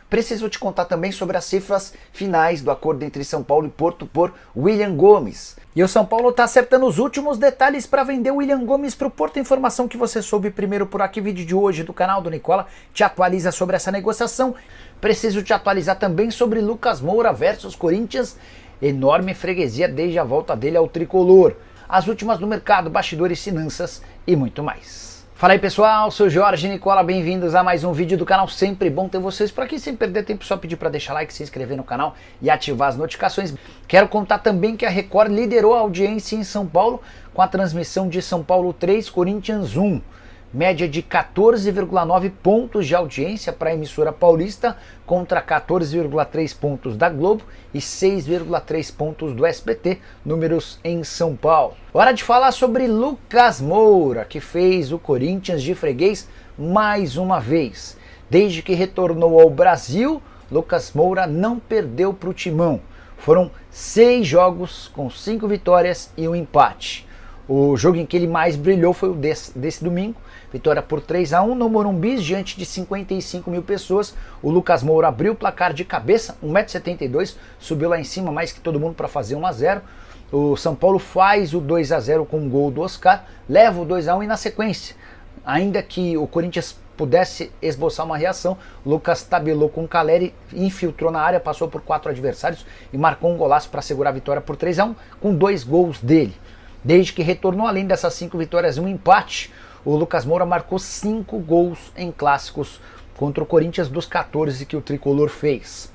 Preciso te contar também sobre as cifras finais do acordo entre São Paulo e Porto por William Gomes. E o São Paulo está acertando os últimos detalhes para vender o William Gomes para o Porto. Informação que você soube primeiro por aqui. Vídeo de hoje do canal do Nicola te atualiza sobre essa negociação. Preciso te atualizar também sobre Lucas Moura versus Corinthians. Enorme freguesia desde a volta dele ao tricolor. As últimas do mercado, bastidores, finanças e muito mais. Fala aí pessoal, sou Jorge Nicola, bem-vindos a mais um vídeo do canal, sempre bom ter vocês por aqui, sem perder tempo, só pedir para deixar like, se inscrever no canal e ativar as notificações. Quero contar também que a Record liderou a audiência em São Paulo com a transmissão de São Paulo 3, Corinthians 1. Média de 14,9 pontos de audiência para a emissora paulista contra 14,3 pontos da Globo e 6,3 pontos do SBT, números em São Paulo. Hora de falar sobre Lucas Moura, que fez o Corinthians de freguês mais uma vez. Desde que retornou ao Brasil, Lucas Moura não perdeu para o Timão. Foram 6 jogos com 5 vitórias e um empate. O jogo em que ele mais brilhou foi o desse domingo, vitória por 3-1 no Morumbi, diante de 55 mil pessoas. O Lucas Moura abriu o placar de cabeça, 1,72 m, subiu lá em cima mais que todo mundo para fazer 1-0. O São Paulo faz o 2-0 com um gol do Oscar, leva o 2-1 e na sequência, ainda que o Corinthians pudesse esboçar uma reação, o Lucas tabelou com o Caleri, infiltrou na área, passou por 4 adversários e marcou um golaço para segurar a vitória por 3-1 com 2 gols dele. Desde que retornou, além dessas 5 vitórias e um empate, o Lucas Moura marcou 5 gols em clássicos contra o Corinthians dos 14 que o tricolor fez.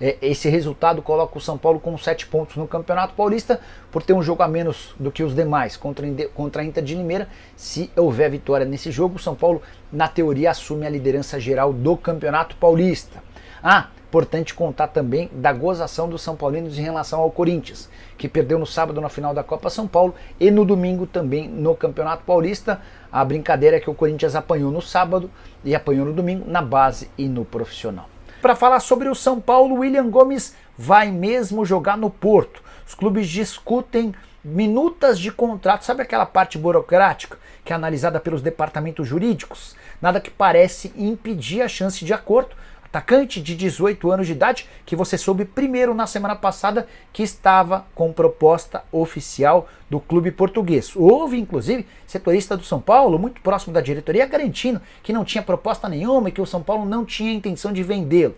Esse resultado coloca o São Paulo com 7 pontos no Campeonato Paulista, por ter um jogo a menos do que os demais contra a Inter de Limeira. Se houver vitória nesse jogo, o São Paulo, na teoria, assume a liderança geral do Campeonato Paulista. Importante contar também da gozação dos São Paulinos em relação ao Corinthians, que perdeu no sábado na final da Copa São Paulo e no domingo também no Campeonato Paulista. A brincadeira é que o Corinthians apanhou no sábado e apanhou no domingo na base e no profissional. Para falar sobre o São Paulo, William Gomes vai mesmo jogar no Porto. Os clubes discutem minutas de contrato, sabe aquela parte burocrática que é analisada pelos departamentos jurídicos? Nada que parece impedir a chance de acordo. Atacante de 18 anos de idade, que você soube primeiro na semana passada que estava com proposta oficial do clube português. Houve, inclusive, setorista do São Paulo, muito próximo da diretoria, garantindo que não tinha proposta nenhuma e que o São Paulo não tinha intenção de vendê-lo.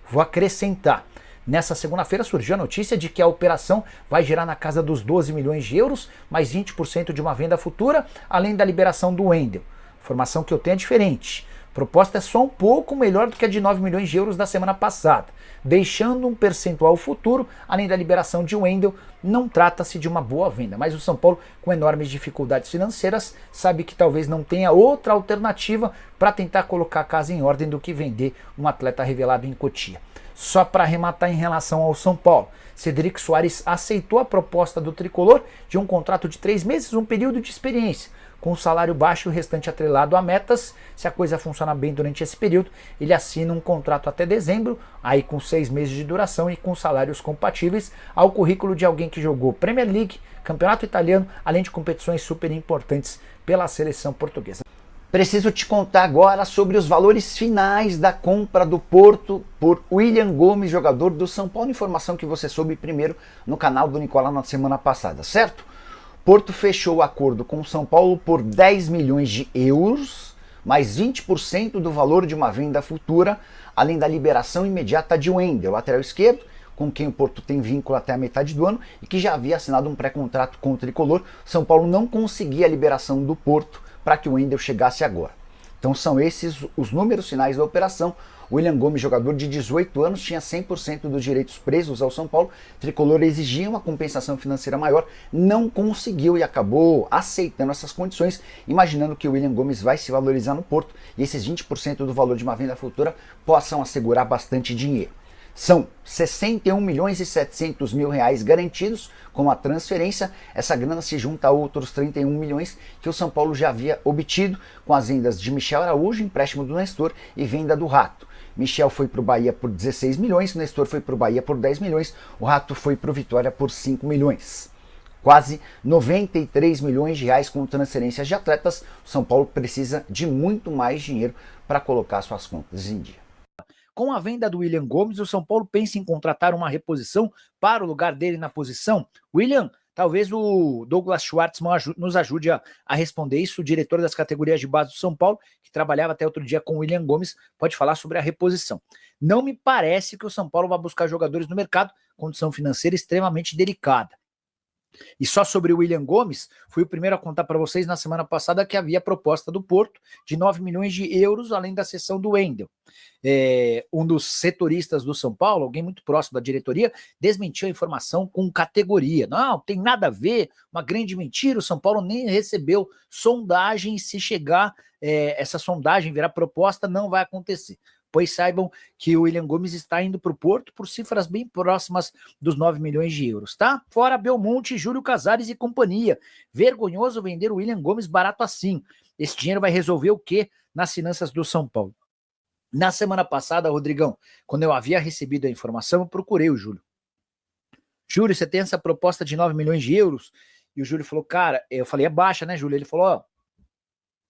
Vou acrescentar. Nessa segunda-feira surgiu a notícia de que a operação vai girar na casa dos 12 milhões de euros, mais 20% de uma venda futura, além da liberação do Wendel. Informação que eu tenho é diferente. A proposta é só um pouco melhor do que a de 9 milhões de euros da semana passada, deixando um percentual futuro, além da liberação de Wendel. Não trata-se de uma boa venda, mas o São Paulo, com enormes dificuldades financeiras, sabe que talvez não tenha outra alternativa para tentar colocar a casa em ordem do que vender um atleta revelado em Cotia. Só para arrematar em relação ao São Paulo, Cedric Soares aceitou a proposta do tricolor de um contrato de 3 meses, um período de experiência, com um salário baixo e o restante atrelado a metas. Se a coisa funcionar bem durante esse período, ele assina um contrato até dezembro, aí com 6 meses de duração e com salários compatíveis ao currículo de alguém que jogou Premier League, Campeonato Italiano, além de competições super importantes pela seleção portuguesa. Preciso te contar agora sobre os valores finais da compra do Porto por William Gomes, jogador do São Paulo. Informação que você soube primeiro no canal do Nicola na semana passada, certo? Porto fechou o acordo com o São Paulo por 10 milhões de euros, mais 20% do valor de uma venda futura, além da liberação imediata de Wendel, lateral esquerdo, com quem o Porto tem vínculo até a metade do ano e que já havia assinado um pré-contrato com o tricolor. São Paulo não conseguia a liberação do Porto para que o Wendel chegasse agora. Então são esses os números finais da operação. William Gomes, jogador de 18 anos, tinha 100% dos direitos presos ao São Paulo. O tricolor exigia uma compensação financeira maior, não conseguiu e acabou aceitando essas condições, imaginando que o William Gomes vai se valorizar no Porto e esses 20% do valor de uma venda futura possam assegurar bastante dinheiro. São 61 milhões e 700 mil reais garantidos com a transferência. Essa grana se junta a outros 31 milhões que o São Paulo já havia obtido com as vendas de Michel Araújo, empréstimo do Nestor e venda do Rato. Michel foi para o Bahia por 16 milhões, o Nestor foi para o Bahia por 10 milhões, o Rato foi para o Vitória por 5 milhões. Quase 93 milhões de reais com transferências de atletas. O São Paulo precisa de muito mais dinheiro para colocar suas contas em dia. Com a venda do William Gomes, o São Paulo pensa em contratar uma reposição para o lugar dele na posição. William, talvez o Douglas Schwartzman nos ajude a responder isso, o diretor das categorias de base do São Paulo, que trabalhava até outro dia com o William Gomes, pode falar sobre a reposição. Não me parece que o São Paulo vá buscar jogadores no mercado, condição financeira extremamente delicada. E só sobre o William Gomes, fui o primeiro a contar para vocês na semana passada que havia proposta do Porto de 9 milhões de euros, além da cessão do Wendel. Um dos setoristas do São Paulo, alguém muito próximo da diretoria, desmentiu a informação com categoria. Não, tem nada a ver, uma grande mentira, o São Paulo nem recebeu sondagem, se chegar essa sondagem virar proposta, não vai acontecer. Pois saibam que o William Gomes está indo para o Porto por cifras bem próximas dos 9 milhões de euros, tá? Fora Belmonte, Júlio Casares e companhia. Vergonhoso vender o William Gomes barato assim. Esse dinheiro vai resolver o quê nas finanças do São Paulo? Na semana passada, Rodrigão, quando eu havia recebido a informação, eu procurei o Júlio. Júlio, você tem essa proposta de 9 milhões de euros? E o Júlio falou, cara, eu falei, é baixa, né, Júlio? Ele falou, ó,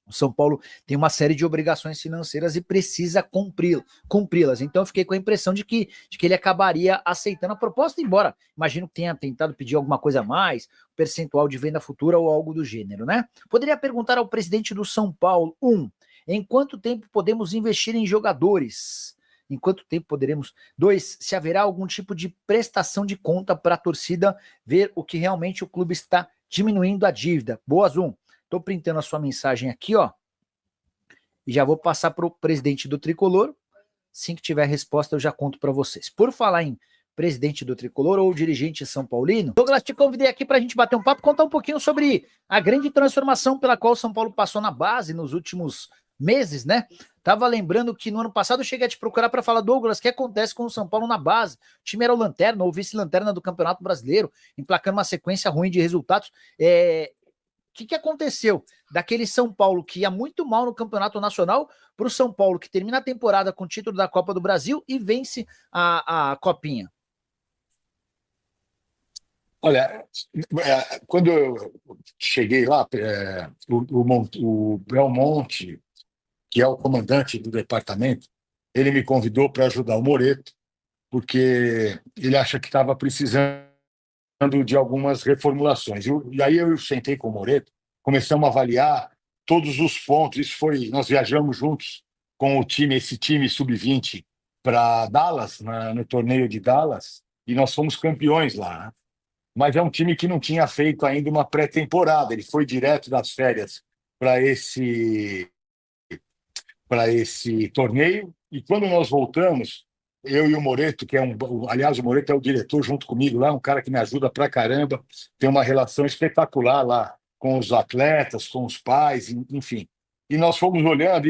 o São Paulo tem uma série de obrigações financeiras e precisa cumpri-las. Então eu fiquei com a impressão de que ele acabaria aceitando a proposta, embora imagino que tenha tentado pedir alguma coisa a mais, percentual de venda futura ou algo do gênero, né? Poderia perguntar ao presidente do São Paulo, em quanto tempo podemos investir em jogadores? Em quanto tempo poderemos? 2, se haverá algum tipo de prestação de conta para a torcida ver o que realmente o clube está diminuindo a dívida. Boas, Estou printando a sua mensagem aqui, ó. E já vou passar para o presidente do Tricolor. Assim que tiver a resposta, eu já conto para vocês. Por falar em presidente do Tricolor ou dirigente São Paulino, Douglas, te convidei aqui para a gente bater um papo, contar um pouquinho sobre a grande transformação pela qual o São Paulo passou na base nos últimos meses, né? Tava lembrando que no ano passado eu cheguei a te procurar para falar, Douglas, o que acontece com o São Paulo na base? O time era o lanterna ou vice-lanterna do Campeonato Brasileiro, emplacando uma sequência ruim de resultados. O que aconteceu daquele São Paulo que ia muito mal no Campeonato Nacional para o São Paulo que termina a temporada com o título da Copa do Brasil e vence a Copinha? Olha, quando eu cheguei lá, o Belmonte, que é o comandante do departamento, ele me convidou para ajudar o Moreto, porque ele acha que estava precisando de algumas reformulações. E aí eu sentei com o Moreto, começamos a avaliar todos os pontos. Nós viajamos juntos com esse time sub-20 para Dallas, no torneio de Dallas, e nós fomos campeões lá, né? Mas é um time que não tinha feito ainda uma pré-temporada. Ele foi direto das férias para esse torneio, e quando nós voltamos, eu e o Moreto, aliás, o Moreto é o diretor junto comigo lá, um cara que me ajuda pra caramba, tem uma relação espetacular lá com os atletas, com os pais, enfim. E nós fomos olhando,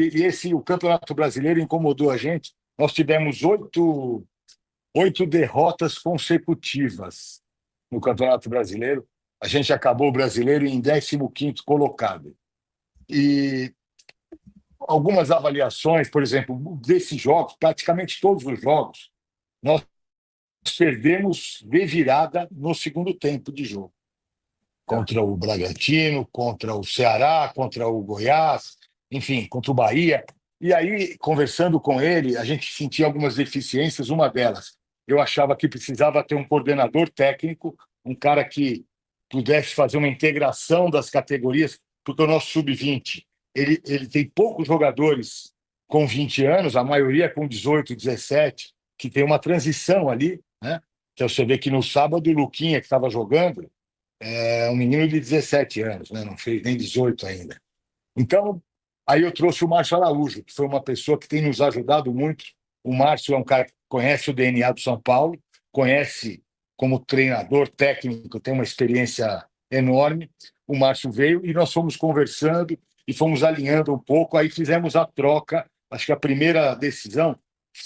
o Campeonato Brasileiro incomodou a gente. Nós tivemos oito derrotas consecutivas no Campeonato Brasileiro. A gente acabou o Brasileiro em 15º colocado. E algumas avaliações, por exemplo, desses jogos, praticamente todos os jogos, nós perdemos de virada no segundo tempo de jogo. Contra o Bragantino, contra o Ceará, contra o Goiás, enfim, contra o Bahia. E aí, conversando com ele, a gente sentia algumas deficiências. Uma delas, eu achava que precisava ter um coordenador técnico, um cara que pudesse fazer uma integração das categorias, porque o nosso sub-20 ele tem poucos jogadores com 20 anos, a maioria com 18, 17, que tem uma transição ali, né? Então você vê que no sábado o Luquinha, que estava jogando, é um menino de 17 anos, né? Não fez nem 18 ainda. Então, aí eu trouxe o Márcio Araújo, que foi uma pessoa que tem nos ajudado muito. O Márcio é um cara que conhece o DNA do São Paulo, conhece como treinador técnico, tem uma experiência enorme. O Márcio veio e nós fomos conversando e fomos alinhando um pouco, aí fizemos a troca. Acho que a primeira decisão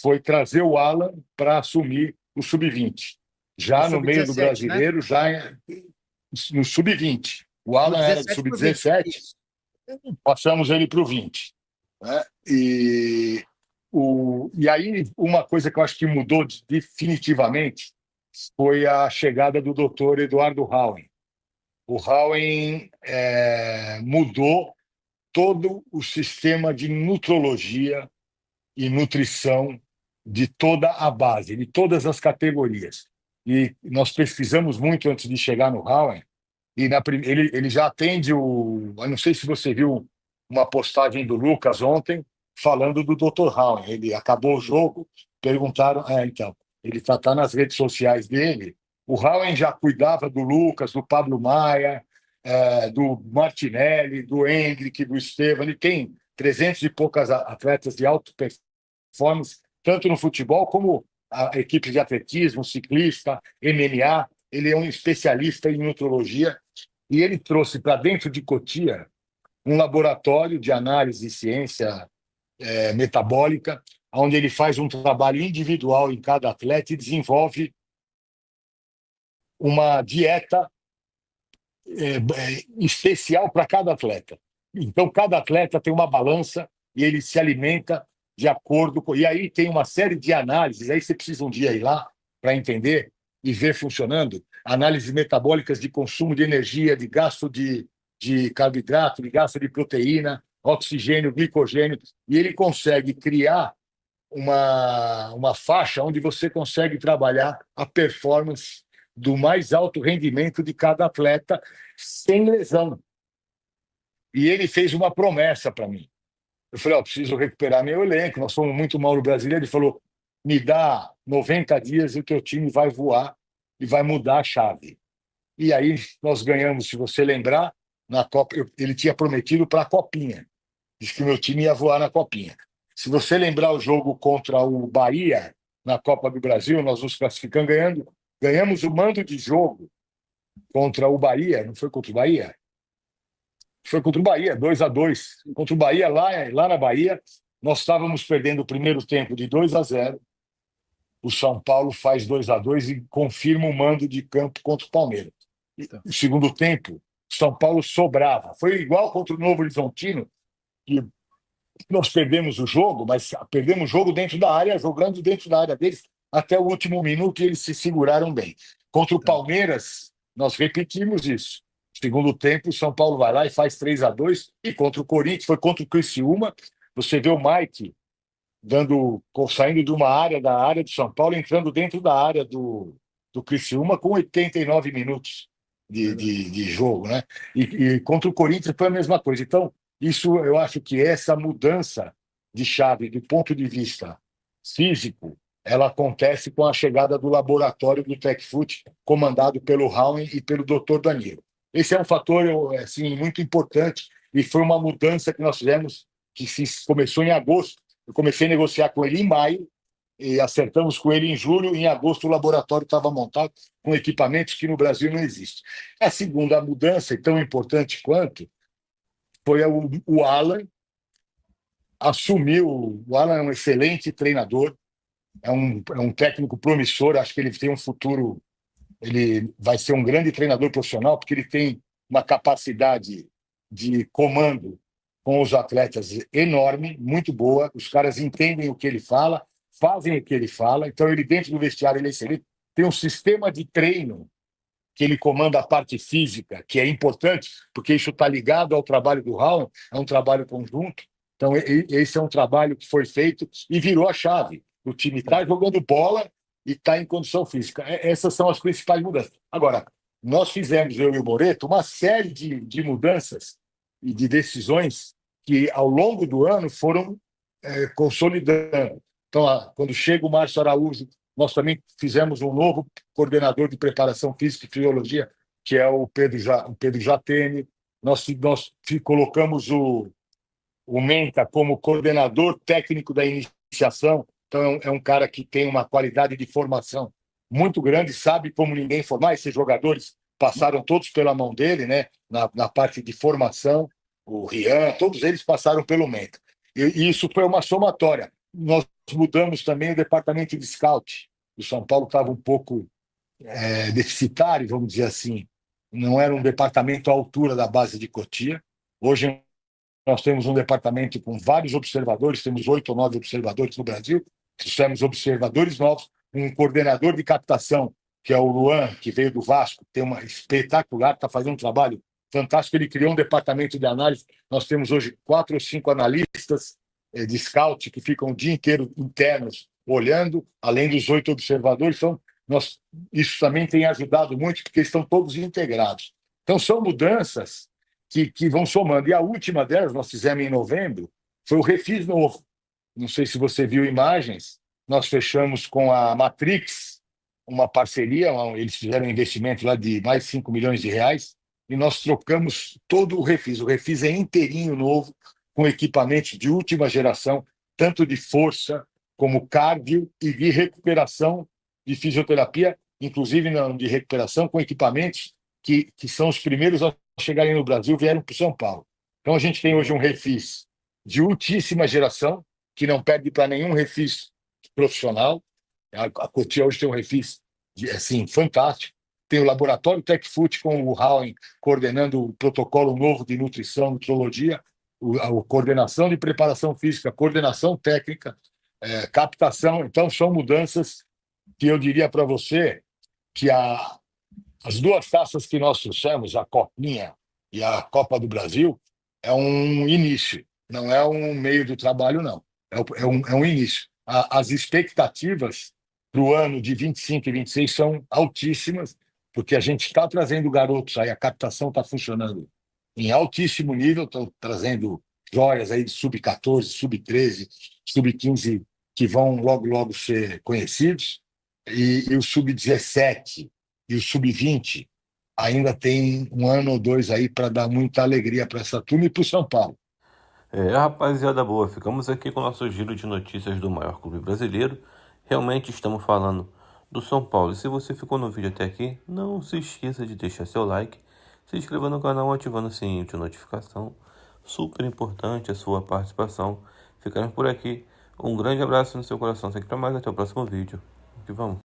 foi trazer o Alan para assumir o sub-20. Já no meio do brasileiro, né? Já no sub-20. O Alan era de sub-17, passamos ele para o 20. Né? E aí, uma coisa que eu acho que mudou definitivamente foi a chegada do doutor Eduardo Rauen. O Rauen mudou todo o sistema de nutrologia e nutrição de toda a base, de todas as categorias. E nós pesquisamos muito antes de chegar no Howen, e ele já atende o. Eu não sei se você viu uma postagem do Lucas ontem falando do Dr. Howen. Ele acabou o jogo, perguntaram. Então, ele está nas redes sociais dele. O Howen já cuidava do Lucas, do Pablo Maia, do Martinelli, do Hendrick, do Estevam. Ele tem 300 e poucas atletas de alta performance, tanto no futebol como a equipe de atletismo, ciclista, MMA. Ele é um especialista em nutrologia e ele trouxe para dentro de Cotia um laboratório de análise de ciência metabólica, onde ele faz um trabalho individual em cada atleta e desenvolve uma dieta especial para cada atleta. Então, cada atleta tem uma balança e ele se alimenta de acordo com... E aí tem uma série de análises, aí você precisa um dia ir lá para entender e ver funcionando, análises metabólicas de consumo de energia, de gasto de carboidrato, de gasto de proteína, oxigênio, glicogênio, e ele consegue criar uma faixa onde você consegue trabalhar a performance do mais alto rendimento de cada atleta sem lesão. E ele fez uma promessa para mim. Eu falei, preciso recuperar meu elenco, nós fomos muito mal no brasileiro. Ele falou, me dá 90 dias e o teu time vai voar e vai mudar a chave. E aí nós ganhamos, se você lembrar, na Copa, ele tinha prometido para a Copinha. Disse que o meu time ia voar na Copinha. Se você lembrar o jogo contra o Bahia, na Copa do Brasil, nós nos classificamos ganhamos o mando de jogo contra o Bahia, não foi contra o Bahia? Foi contra o Bahia, 2-2. Contra o Bahia, lá na Bahia, nós estávamos perdendo o primeiro tempo de 2-0. O São Paulo faz 2-2 e confirma o mando de campo contra o Palmeiras. O segundo tempo, o São Paulo sobrava. Foi igual contra o Novo Horizontino, que nós perdemos o jogo, mas perdemos o jogo dentro da área, jogando dentro da área deles até o último minuto, e eles se seguraram bem. Contra o Palmeiras, nós repetimos isso. Segundo tempo, o São Paulo vai lá e faz 3-2, e contra o Corinthians, foi contra o Criciúma, você vê o Mike saindo de uma área, da área do São Paulo, entrando dentro da área do Criciúma com 89 minutos de jogo, né? E contra o Corinthians foi a mesma coisa. Então, isso, eu acho que essa mudança de chave do ponto de vista físico, ela acontece com a chegada do laboratório do TecFoot, comandado pelo Howen e pelo Dr. Danilo. Esse é um fator assim, muito importante e foi uma mudança que nós fizemos, que começou em agosto. Eu comecei a negociar com ele em maio e acertamos com ele em julho. Em agosto, o laboratório estava montado com equipamentos que no Brasil não existem. A segunda mudança, e tão importante quanto, foi o Alan assumiu. O Alan é um excelente treinador, é um técnico promissor, acho que ele tem um futuro, ele vai ser um grande treinador profissional, porque ele tem uma capacidade de comando com os atletas enorme, muito boa, os caras entendem o que ele fala, fazem o que ele fala, então ele dentro do vestiário ele é excelente, tem um sistema de treino que ele comanda a parte física, que é importante, porque isso está ligado ao trabalho do Raul, é um trabalho conjunto. Então, esse é um trabalho que foi feito e virou a chave. O time está jogando bola e está em condição física. Essas são as principais mudanças. Agora, nós fizemos, eu e o Moreto, uma série de mudanças e de decisões que, ao longo do ano, foram consolidando. Então, quando chega o Márcio Araújo, nós também fizemos um novo coordenador de preparação física e fisiologia, que é o Pedro Jatene. Nós colocamos o Menta como coordenador técnico da iniciação. Então, é um cara que tem uma qualidade de formação muito grande, sabe como ninguém formar. Esses jogadores passaram todos pela mão dele, né? Na parte de formação, o Rian, todos eles passaram pelo Menta. E isso foi uma somatória. Nós mudamos também o departamento de scout. O São Paulo estava um pouco deficitário, vamos dizer assim. Não era um departamento à altura da base de Cotia. Hoje nós temos um departamento com vários observadores, temos 8 ou 9 observadores no Brasil, temos observadores novos, um coordenador de captação, que é o Luan, que veio do Vasco, tem uma espetacular, está fazendo um trabalho fantástico. Ele criou um departamento de análise. Nós temos hoje 4 ou 5 analistas de scout que ficam o dia inteiro internos olhando, além dos 8 observadores. Então, isso também tem ajudado muito, porque estão todos integrados. Então, são mudanças que vão somando. E a última delas, nós fizemos em novembro, foi o Refis Novo. Não sei se você viu imagens, nós fechamos com a Matrix uma parceria, eles fizeram um investimento lá de mais de 5 milhões de reais, e nós trocamos todo o Refis. O Refis é inteirinho novo, com equipamentos de última geração, tanto de força como cardio e de recuperação de fisioterapia, inclusive não de recuperação, com equipamentos que são os primeiros a chegarem no Brasil, vieram para São Paulo. Então a gente tem hoje um Refis de ultíssima geração, que não perde para nenhum refis profissional. A Cotia hoje tem um refis assim, fantástico. Tem o laboratório TecFoot com o Howen coordenando o protocolo novo de nutrição, nutrologia, a coordenação de preparação física, coordenação técnica, captação. Então, são mudanças que eu diria para você que as duas taças que nós trouxemos, a Copinha e a Copa do Brasil, é um início, não é um meio do trabalho, não. É um início. As expectativas para o ano de 25 e 26 são altíssimas, porque a gente está trazendo garotos aí, a captação está funcionando em altíssimo nível, estão trazendo joias aí de sub-14, sub-13, sub-15, que vão logo, logo ser conhecidos, e o sub-17 e o sub-20 ainda tem um ano ou dois aí para dar muita alegria para essa turma e para o São Paulo. Rapaziada boa, ficamos aqui com o nosso giro de notícias do maior clube brasileiro. Realmente estamos falando do São Paulo. E se você ficou no vídeo até aqui, não se esqueça de deixar seu like, se inscrever no canal ativando o sininho de notificação. Super importante a sua participação. Ficamos por aqui. Um grande abraço no seu coração. Sempre mais. Até o próximo vídeo. Que vamos.